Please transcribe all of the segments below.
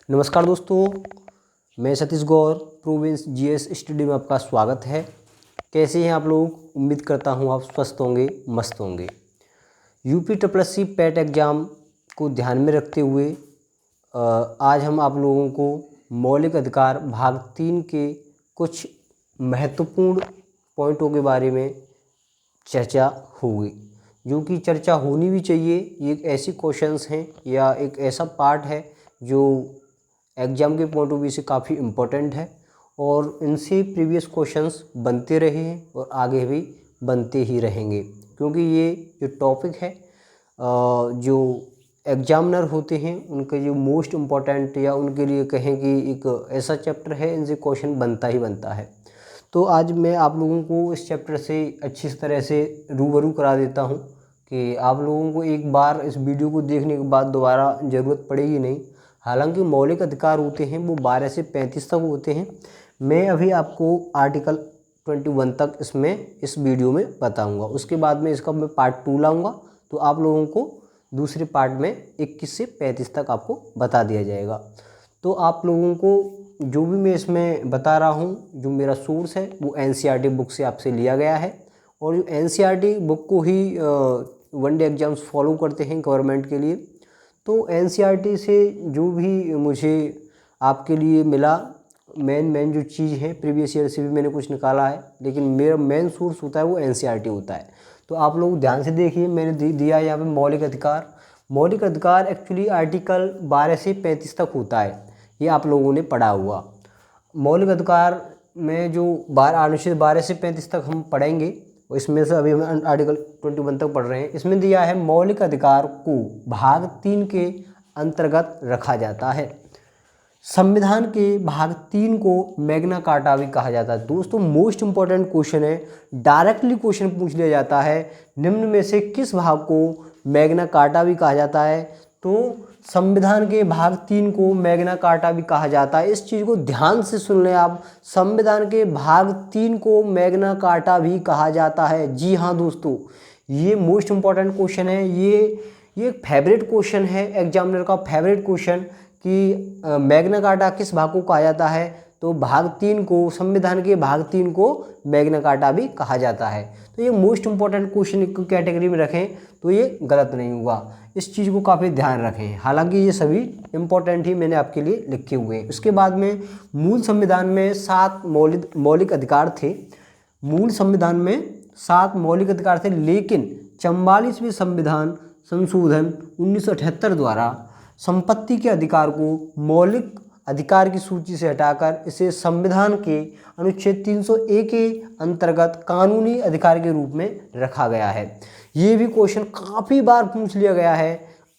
नमस्कार दोस्तों, मैं सतीश गौर प्रोविंस जीएस स्टडी में आपका स्वागत है। कैसे हैं आप लोग? उम्मीद करता हूं आप स्वस्थ होंगे, मस्त होंगे। यूपी SSC पैट एग्ज़ाम को ध्यान में रखते हुए आज हम आप लोगों को मौलिक अधिकार भाग 3 के कुछ महत्वपूर्ण पॉइंटों के बारे में चर्चा होगी, जो कि चर्चा होनी भी चाहिए। ये एक ऐसी क्वेश्चंस हैं या एक ऐसा पार्ट है जो एग्ज़ाम के पॉइंट ऑफ व्यू से काफ़ी इम्पोर्टेंट है और इनसे प्रीवियस क्वेश्चंस बनते रहे हैं और आगे भी बनते ही रहेंगे, क्योंकि ये जो टॉपिक है जो एग्जामिनर होते हैं उनके जो मोस्ट इम्पॉर्टेंट या उनके लिए कहें कि एक ऐसा चैप्टर है, इनसे क्वेश्चन बनता ही बनता है। तो आज मैं आप लोगों को इस चैप्टर से अच्छी तरह से रूबरू करा देता हूं कि आप लोगों को एक बार इस वीडियो को देखने के बाद दोबारा ज़रूरत पड़ेगी नहीं। हालांकि मौलिक अधिकार होते हैं वो 12 से 35 तक होते हैं। मैं अभी आपको आर्टिकल 21 तक इस वीडियो में बताऊंगा। उसके बाद में इसका मैं पार्ट 2 लाऊंगा, तो आप लोगों को दूसरे पार्ट में 21 से 35 तक आपको बता दिया जाएगा। तो आप लोगों को जो भी मैं इसमें बता रहा हूँ, जो मेरा सोर्स है वो NCERT बुक से आपसे लिया गया है और जो NCERT बुक को ही वनडे एग्जाम्स फॉलो करते हैं गवर्नमेंट के लिए। तो NCERT से जो भी मुझे आपके लिए मिला, मेन जो चीज़ है, प्रीवियस ईयर से भी मैंने कुछ निकाला है, लेकिन मेरा मेन सोर्स होता है वो NCERT होता है। तो आप लोग ध्यान से देखिए, मैंने दिया यहाँ पे मौलिक अधिकार। मौलिक अधिकार एक्चुअली आर्टिकल 12 से 35 तक होता है, ये आप लोगों ने पढ़ा हुआ। मौलिक अधिकार में जो अनुच्छेद 12 से 35 तक हम पढ़ेंगे, इसमें से अभी हम आर्टिकल 21 तक पढ़ रहे हैं। इसमें दिया है मौलिक अधिकार को भाग 3 के अंतर्गत रखा जाता है। संविधान के भाग 3 को मैग्ना कार्टा भी कहा जाता है। दोस्तों मोस्ट इंपॉर्टेंट क्वेश्चन है, डायरेक्टली क्वेश्चन पूछ लिया जाता है, निम्न में से किस भाग को मैग्ना कार्टा भी कहा जाता है? तो संविधान के भाग 3 को मैग्ना कार्टा भी कहा जाता है। इस चीज़ को ध्यान से सुन लें आप, संविधान के भाग 3 को मैग्ना कार्टा भी कहा जाता है। जी हाँ दोस्तों, ये मोस्ट इम्पॉर्टेंट क्वेश्चन है। ये फेवरेट क्वेश्चन है, एग्जामिनर का फेवरेट क्वेश्चन कि मैग्ना कार्टा किस भाग को कहा जाता है? तो भाग 3 को, संविधान के भाग 3 को मैग्ना कार्टा भी कहा जाता है। तो ये मोस्ट इंपॉर्टेंट क्वेश्चन की कैटेगरी में रखें तो ये गलत नहीं हुआ। इस चीज़ को काफ़ी ध्यान रखें। हालांकि ये सभी इंपॉर्टेंट ही मैंने आपके लिए लिखे हुए हैं। उसके बाद में मूल संविधान में 7 मौलिक अधिकार थे। मूल संविधान में 7 मौलिक अधिकार थे, लेकिन 44वें संविधान संशोधन 1978 द्वारा संपत्ति के अधिकार को मौलिक अधिकार की सूची से हटाकर इसे संविधान के अनुच्छेद 301 के अंतर्गत कानूनी अधिकार के रूप में रखा गया है। ये भी क्वेश्चन काफ़ी बार पूछ लिया गया है।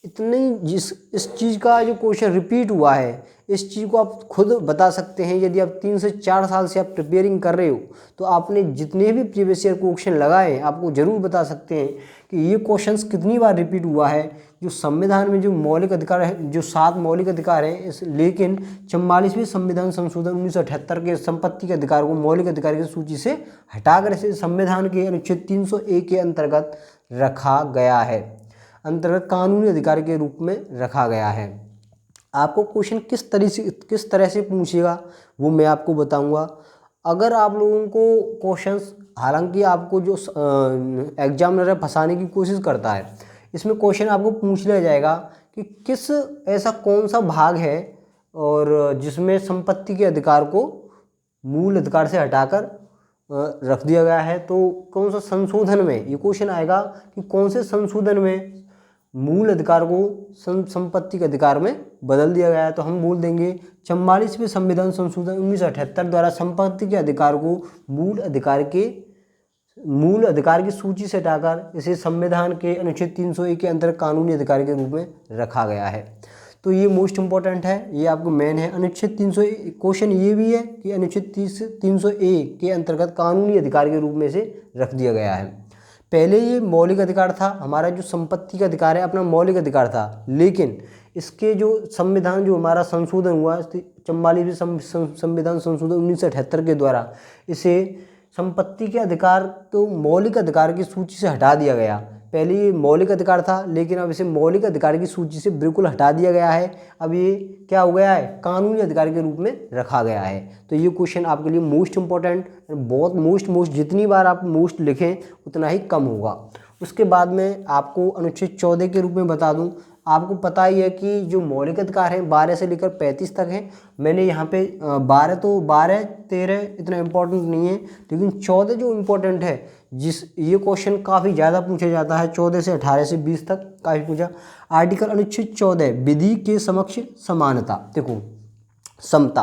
इस चीज़ का जो क्वेश्चन रिपीट हुआ है, इस चीज़ को आप खुद बता सकते हैं। यदि आप 3 से 4 साल से आप प्रिपेयरिंग कर रहे हो तो आपने जितने भी प्रीवियस ईयर क्वेश्चन लगाए आपको ज़रूर बता सकते हैं कि ये क्वेश्चंस कितनी बार रिपीट हुआ है। जो संविधान में जो मौलिक अधिकार है, जो 7 मौलिक अधिकार हैं, लेकिन 44वें संविधान संशोधन 1978 के संपत्ति के अधिकार को मौलिक अधिकार की सूची से हटाकर इसे संविधान के अनुच्छेद 301 के अंतर्गत रखा गया है, अंतर्गत कानूनी अधिकार के रूप में रखा गया है। आपको क्वेश्चन किस तरह से पूछेगा वो मैं आपको बताऊंगा। अगर आप लोगों को क्वेश्चंस, हालांकि आपको जो एग्जामिनर है फंसाने की कोशिश करता है, इसमें क्वेश्चन आपको पूछ लिया जाएगा कि किस ऐसा कौन सा भाग है और जिसमें संपत्ति के अधिकार को मूल अधिकार से हटाकर रख दिया गया है। तो कौन सा संशोधन में, ये क्वेश्चन आएगा कि कौन से संशोधन में मूल अधिकार को संपत्ति के अधिकार में बदल दिया गया है। तो हम बोल देंगे 44वें संविधान संशोधन 1978 द्वारा संपत्ति के अधिकार को मूल अधिकार की सूची से हटाकर इसे संविधान के अनुच्छेद 301 के अंतर्गत कानूनी अधिकार के रूप में रखा गया है। तो ये मोस्ट इंपॉर्टेंट है, ये आपको मेन है। अनुच्छेद 301 क्वेश्चन ये भी है कि अनुच्छेद 300A के अंतर्गत कानूनी अधिकार के रूप में से रख दिया गया है। पहले ये मौलिक अधिकार था, हमारा जो संपत्ति का अधिकार है अपना मौलिक अधिकार था, लेकिन इसके जो संविधान जो हमारा संशोधन हुआ 44वें संविधान संशोधन 1978 के द्वारा इसे संपत्ति के अधिकार को मौलिक अधिकार की सूची से हटा दिया गया। पहले ये मौलिक अधिकार था, लेकिन अब इसे मौलिक अधिकार की सूची से बिल्कुल हटा दिया गया है। अब ये क्या हो गया है, कानूनी अधिकार के रूप में रखा गया है। तो ये क्वेश्चन आपके लिए मोस्ट इंपॉर्टेंट, बहुत मोस्ट जितनी बार आप मोस्ट लिखें उतना ही कम होगा। उसके बाद में आपको अनुच्छेद 14 के रूप में बता दूं, आपको पता ही है कि जो मौलिक अधिकार हैं 12 से लेकर 35 तक हैं। मैंने यहाँ पे 12 13 इतना इम्पोर्टेंट नहीं है, लेकिन 14 जो इम्पोर्टेंट है, जिस ये क्वेश्चन काफ़ी ज़्यादा पूछा जाता है, 14 से 18 से 20 तक काफ़ी पूछा। आर्टिकल अनुच्छेद 14 विधि के समक्ष समानता। देखो समता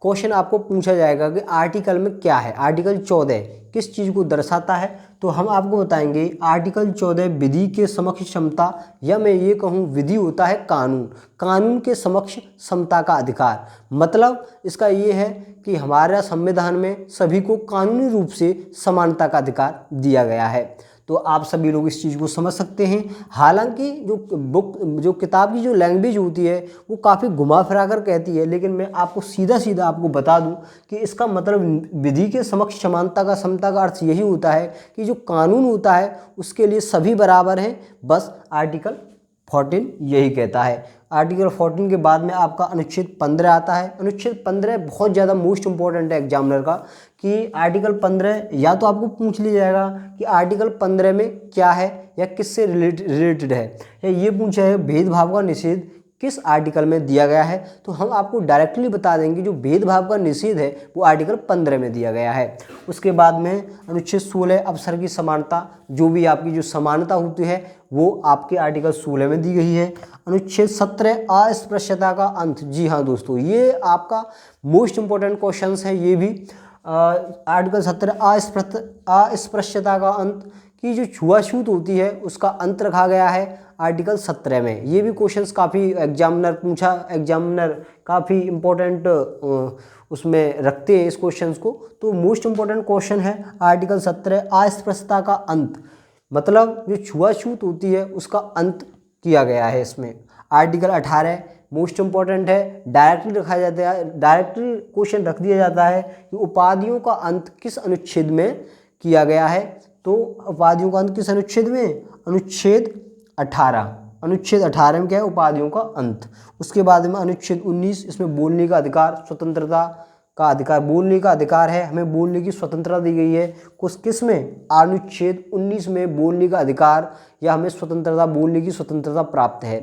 क्वेश्चन आपको पूछा जाएगा कि आर्टिकल में क्या है, आर्टिकल 14 किस चीज़ को दर्शाता है, तो हम आपको बताएंगे आर्टिकल 14 विधि के समक्ष क्षमता, या मैं ये कहूँ विधि होता है कानून, कानून के समक्ष समता का अधिकार। मतलब इसका ये है कि हमारा संविधान में सभी को कानूनी रूप से समानता का अधिकार दिया गया है। तो आप सभी लोग इस चीज़ को समझ सकते हैं। हालांकि जो किताब की जो लैंग्वेज होती है वो काफ़ी घुमा फिरा कर कहती है, लेकिन मैं आपको सीधा सीधा आपको बता दूं कि इसका मतलब विधि के समक्ष समानता का समता का अर्थ यही होता है कि जो कानून होता है उसके लिए सभी बराबर हैं। बस आर्टिकल 14 यही कहता है। आर्टिकल 14 के बाद में आपका अनुच्छेद 15 आता है। अनुच्छेद 15 बहुत ज़्यादा मोस्ट इंपॉर्टेंट है एग्जामिनर का, कि आर्टिकल 15 या तो आपको पूछ लिया जाएगा कि आर्टिकल 15 में क्या है या किससे रिलेटेड है, या ये पूछा है भेदभाव का निषेध किस आर्टिकल में दिया गया है, तो हम आपको डायरेक्टली बता देंगे जो भेदभाव का निषेध है वो आर्टिकल 15 में दिया गया है। उसके बाद में अनुच्छेद 16 अवसर की समानता, जो भी आपकी जो समानता होती है वो आपके आर्टिकल 16 में दी गई है। अनुच्छेद 17 अस्पृश्यता का अंत। जी हाँ दोस्तों, ये आपका मोस्ट इंपॉर्टेंट क्वेश्चन है। ये भी आर्टिकल 17 अस्पृश्यता का अंत की जो छुआछूत होती है उसका अंत रखा गया है आर्टिकल 17 में। ये भी क्वेश्चंस काफ़ी एग्जामिनर काफ़ी इम्पोर्टेंट उसमें रखते हैं इस क्वेश्चंस को। तो मोस्ट इम्पोर्टेंट क्वेश्चन है आर्टिकल 17 अस्पृश्यता का अंत, मतलब जो छुआछूत होती है उसका अंत किया गया है इसमें। आर्टिकल 18 मोस्ट इंपॉर्टेंट है, डायरेक्टली रखा जाता है, डायरेक्टली क्वेश्चन रख दिया जाता है कि उपाधियों का अंत किस अनुच्छेद में किया गया है। तो उपाधियों का अंत किस अनुच्छेद में, अनुच्छेद 18। अनुच्छेद 18 में क्या है, उपाधियों का अंत। उसके बाद में अनुच्छेद 19, इसमें बोलने का अधिकार, स्वतंत्रता का अधिकार, बोलने का अधिकार है, हमें बोलने की स्वतंत्रता दी गई है। किस में, अनुच्छेद 19 में बोलने का अधिकार या हमें स्वतंत्रता, बोलने की स्वतंत्रता प्राप्त है।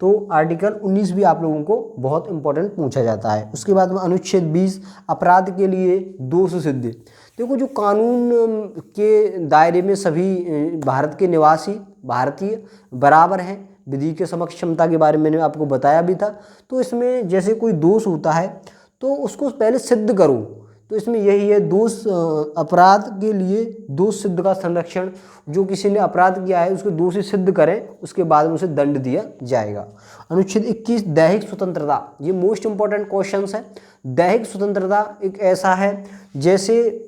तो आर्टिकल 19 भी आप लोगों को बहुत इंपॉर्टेंट पूछा जाता है। उसके बाद में अनुच्छेद 20 अपराध के लिए दोष सिद्धि। देखो जो कानून के दायरे में सभी भारत के निवासी भारतीय बराबर हैं, विधि के समक्ष क्षमता के बारे में मैंने आपको बताया भी था। तो इसमें जैसे कोई दोष होता है तो उसको पहले सिद्ध करो, तो इसमें यही है दोष, अपराध के लिए दोष सिद्ध का संरक्षण। जो किसी ने अपराध किया है उसको दोषी सिद्ध करें, उसके बाद में उसे दंड दिया जाएगा। अनुच्छेद 21 दैहिक स्वतंत्रता, ये मोस्ट इंपॉर्टेंट क्वेश्चन है। दैहिक स्वतंत्रता एक ऐसा है जैसे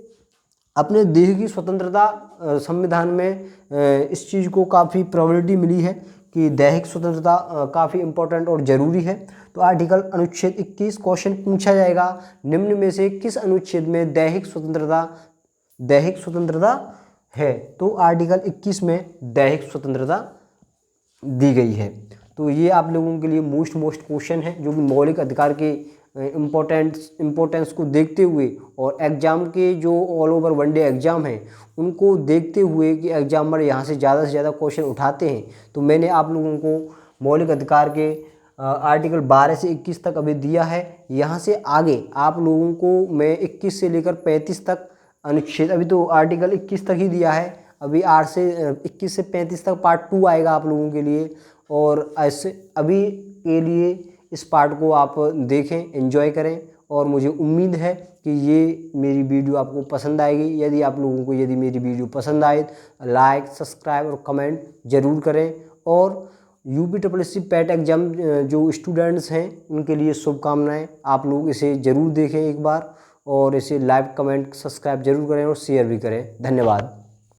अपने देह की स्वतंत्रता, संविधान में इस चीज़ को काफ़ी प्रायोरिटी मिली है कि दैहिक स्वतंत्रता काफ़ी इंपॉर्टेंट और ज़रूरी है। तो आर्टिकल अनुच्छेद 21 क्वेश्चन पूछा जाएगा, निम्न में से किस अनुच्छेद में दैहिक स्वतंत्रता है। तो आर्टिकल 21 में दैहिक स्वतंत्रता दी गई है। तो ये आप लोगों के लिए मोस्ट क्वेश्चन है जो कि मौलिक अधिकार के इम्पोर्टेंस को देखते हुए और एग्ज़ाम के जो ऑल ओवर वनडे एग्ज़ाम हैं उनको देखते हुए कि एग्जामर यहाँ से ज़्यादा क्वेश्चन उठाते हैं, तो मैंने आप लोगों को मौलिक अधिकार के आर्टिकल 12 से 21 तक अभी दिया है। यहाँ से आगे आप लोगों को मैं 21 से लेकर 35 तक अनुच्छेद, अभी तो आर्टिकल 21 तक ही दिया है, अभी 21 से 35 तक पार्ट 2 आएगा आप लोगों के लिए। और ऐसे अभी के लिए इस पार्ट को आप देखें, एंजॉय करें, और मुझे उम्मीद है कि ये मेरी वीडियो आपको पसंद आएगी। यदि आप लोगों को मेरी वीडियो पसंद आए लाइक, सब्सक्राइब और कमेंट ज़रूर करें। और UPSSC पैट एग्ज़ाम जो स्टूडेंट्स हैं उनके लिए शुभकामनाएं। आप लोग इसे ज़रूर देखें एक बार, और इसे लाइक, कमेंट, सब्सक्राइब जरूर करें और शेयर भी करें। धन्यवाद।